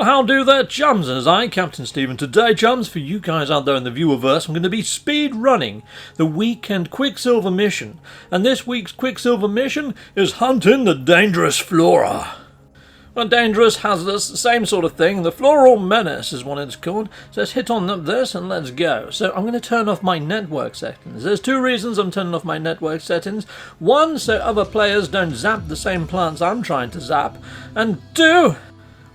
Well, how do there, chums? And as I, Captain Stephen, today, chums, for you guys out there in the viewerverse, I'm going to be speed running the weekend Quicksilver mission. And this week's Quicksilver mission is hunting the dangerous flora. Well, dangerous, hazardous, same sort of thing. The floral menace is what it's called. So let's hit on this and let's go. So I'm going to turn off my network settings. There's two reasons I'm turning off my network settings. One, so other players don't zap the same plants I'm trying to zap. And two,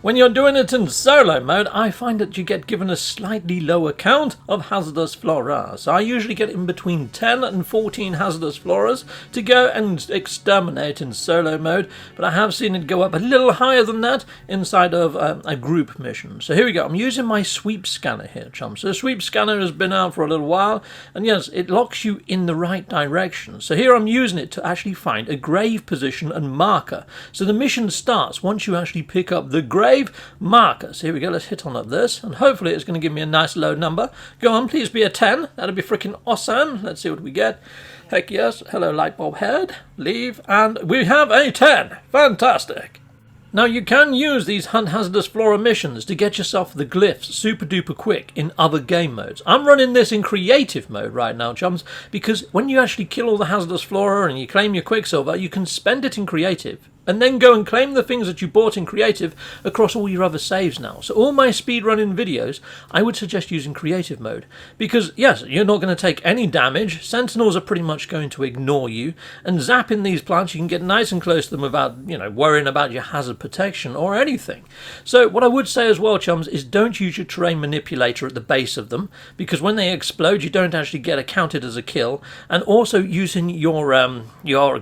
when you're doing it in solo mode, I find that you get given a slightly lower count of hazardous flora. So I usually get in between 10 and 14 hazardous floras to go and exterminate in solo mode, but I have seen it go up a little higher than that inside of a group mission. So here we go. I'm using my sweep scanner here, chums. So the sweep scanner has been out for a little while, and yes, it locks you in the right direction. So here I'm using it to actually find a grave position and marker. So the mission starts once you actually pick up the grave markers. Here we go, let's hit on up this, and hopefully it's going to give me a nice low number. Go on, please be a 10. That'd be freaking awesome. Let's see what we get. Heck yes. Hello, lightbulb head. Leave, and we have a 10. Fantastic. Now you can use these Hunt Hazardous Flora missions to get yourself the glyphs super duper quick in other game modes. I'm running this in creative mode right now, chums, because when you actually kill all the hazardous flora and you claim your Quicksilver, you can spend it in creative and then go and claim the things that you bought in creative across all your other saves now. So all my speedrunning videos, I would suggest using creative mode. Because, yes, you're not going to take any damage, sentinels are pretty much going to ignore you, and zapping these plants, you can get nice and close to them without, worrying about your hazard protection or anything. So what I would say as well, chums, is don't use your terrain manipulator at the base of them, because when they explode, you don't actually get counted as a kill. And also using your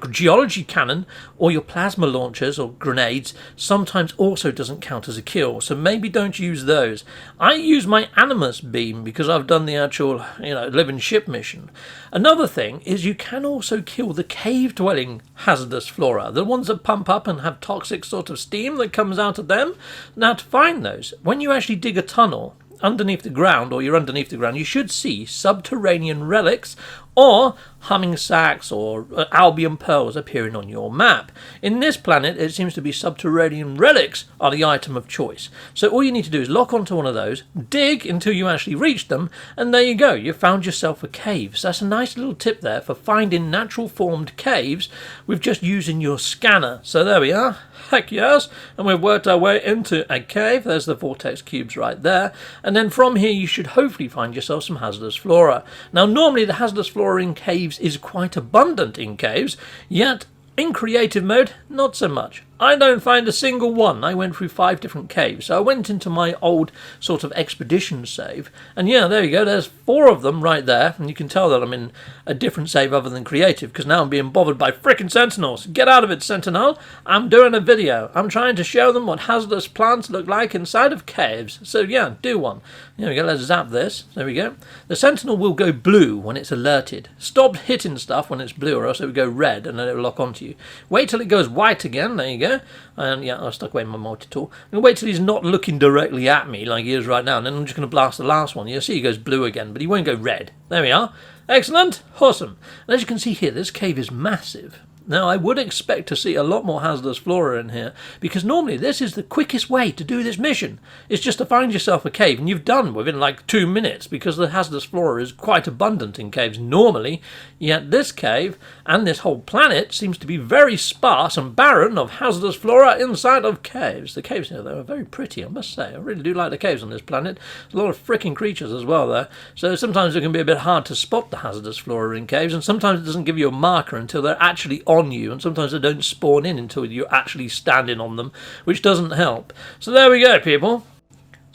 geology cannon or your plasma launchers or grenades sometimes also doesn't count as a kill, so maybe don't use those. I use my animus beam because I've done the actual living ship mission. Another thing is you can also kill the cave dwelling hazardous flora, the ones that pump up and have toxic sort of steam that comes out of them. Now to find those, when you actually dig a tunnel underneath the ground, or you're underneath the ground, you should see subterranean relics or humming sacks or albion pearls appearing on your map. In this planet, it seems to be subterranean relics are the item of choice. So all you need to do is lock onto one of those, dig until you actually reach them, and there you go, you found yourself a cave. So that's a nice little tip there for finding natural formed caves with just using your scanner. So there we are. Heck yes, and we've worked our way into a cave. There's the vortex cubes right there, and then from here you should hopefully find yourself some hazardous flora. Now normally the hazardous flora in caves is quite abundant in caves, yet in creative mode not so much. I don't find a single one. I went through 5 different caves. So I went into my old sort of expedition save. And yeah, there you go. There's 4 of them right there. And you can tell that I'm in a different save other than creative, because now I'm being bothered by frickin' sentinels. Get out of it, sentinel. I'm doing a video. I'm trying to show them what hazardous plants look like inside of caves. So yeah, do one. There we go. Let's zap this. There we go. The sentinel will go blue when it's alerted. Stop hitting stuff when it's blue, or else it will go red and then it will lock onto you. Wait till it goes white again. There you go. And yeah, I stuck away my multi-tool. I'm going to wait till he's not looking directly at me like he is right now, and then I'm just going to blast the last one. You'll see he goes blue again, but he won't go red. There we are. Excellent. Awesome. And as you can see here, this cave is massive. Now, I would expect to see a lot more hazardous flora in here, because normally this is the quickest way to do this mission. It's just to find yourself a cave, and you've done within like 2 minutes, because the hazardous flora is quite abundant in caves normally, yet this cave and this whole planet seems to be very sparse and barren of hazardous flora inside of caves. The caves here, though, are very pretty, I must say. I really do like the caves on this planet. There's a lot of frickin' creatures as well there, so sometimes it can be a bit hard to spot the hazardous flora in caves, and sometimes it doesn't give you a marker until they're actually on you, and sometimes they don't spawn in until you're actually standing on them, which doesn't help. So there we go, people.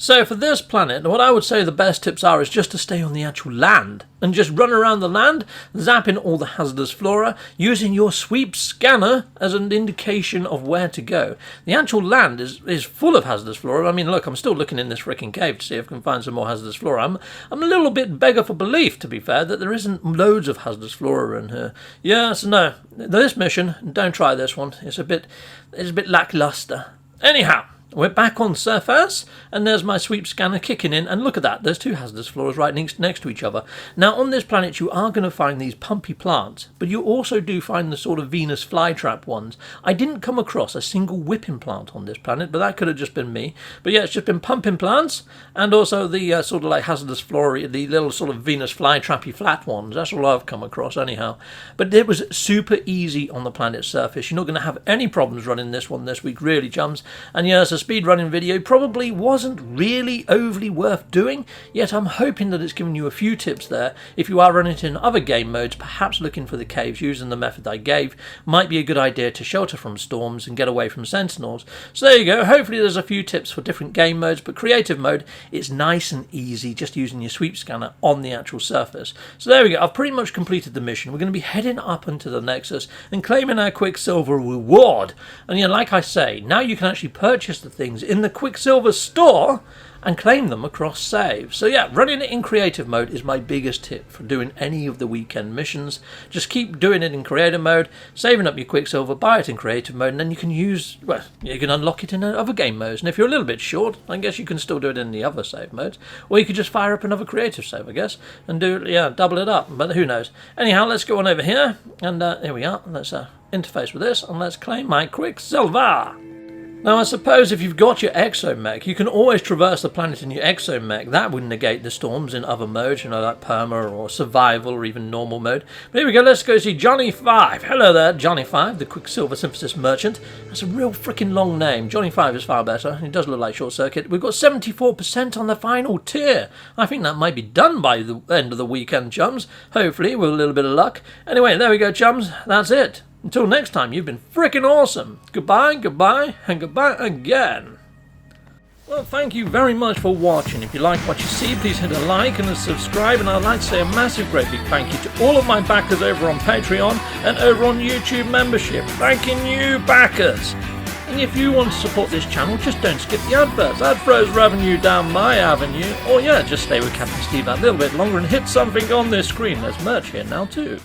So for this planet, what I would say the best tips are is just to stay on the actual land and just run around the land, zapping all the hazardous flora, using your sweep scanner as an indication of where to go. The actual land is full of hazardous flora. I mean, look, I'm still looking in this freaking cave to see if I can find some more hazardous flora. I'm a little bit beggar for belief, to be fair, that there isn't loads of hazardous flora in here. Yes, no, this mission, don't try this one. It's a bit lackluster. Anyhow, We're back on surface, and there's my sweep scanner kicking in, and look at that, there's two hazardous floras right next to each other. Now on this planet you are going to find these pumpy plants, but you also do find the sort of Venus flytrap ones. I didn't come across a single whipping plant on this planet, but that could have just been me. But yeah, it's just been pumping plants, and also the sort of like hazardous flora, the little sort of Venus flytrappy flat ones. That's all I've come across anyhow. But it was super easy on the planet's surface. You're not going to have any problems running this one this week, really, chums. And yes, a speed running video probably wasn't really overly worth doing, yet I'm hoping that it's given you a few tips there. If you are running it in other game modes, perhaps looking for the caves using the method I gave might be a good idea to shelter from storms and get away from sentinels. So there you go, hopefully there's a few tips for different game modes, but creative mode, it's nice and easy just using your sweep scanner on the actual surface. So there we go, I've pretty much completed the mission. We're going to be heading up into the Nexus and claiming our Quicksilver reward. And yeah, like I say, now you can actually purchase the things in the Quicksilver store and claim them across saves. So yeah, running it in creative mode is my biggest tip for doing any of the weekend missions. Just keep doing it in creative mode, saving up your Quicksilver, buy it in creative mode, and then you can you can unlock it in other game modes. And if you're a little bit short, I guess you can still do it in the other save modes. Or you could just fire up another creative save, I guess, and double it up, but who knows. Anyhow, let's go on over here, and here we are. Let's interface with this, and let's claim my Quicksilver. Now I suppose if you've got your exomech, you can always traverse the planet in your exomech. That would negate the storms in other modes, like perma or survival or even normal mode. But here we go, let's go see Johnny 5. Hello there, Johnny 5, the Quicksilver Synthesis Merchant. That's a real freaking long name. Johnny 5 is far better. He does look like Short Circuit. We've got 74% on the final tier. I think that might be done by the end of the weekend, chums. Hopefully, with a little bit of luck. Anyway, there we go, chums. That's it. Until next time, you've been freaking awesome. Goodbye, goodbye, and goodbye again. Well, thank you very much for watching. If you like what you see, please hit a like and a subscribe. And I'd like to say a massive, great big thank you to all of my backers over on Patreon and over on YouTube membership. Thanking you, backers. And if you want to support this channel, just don't skip the adverts. That throws revenue down my avenue. Or yeah, just stay with Captain Steve that little bit longer and hit something on this screen. There's merch here now too.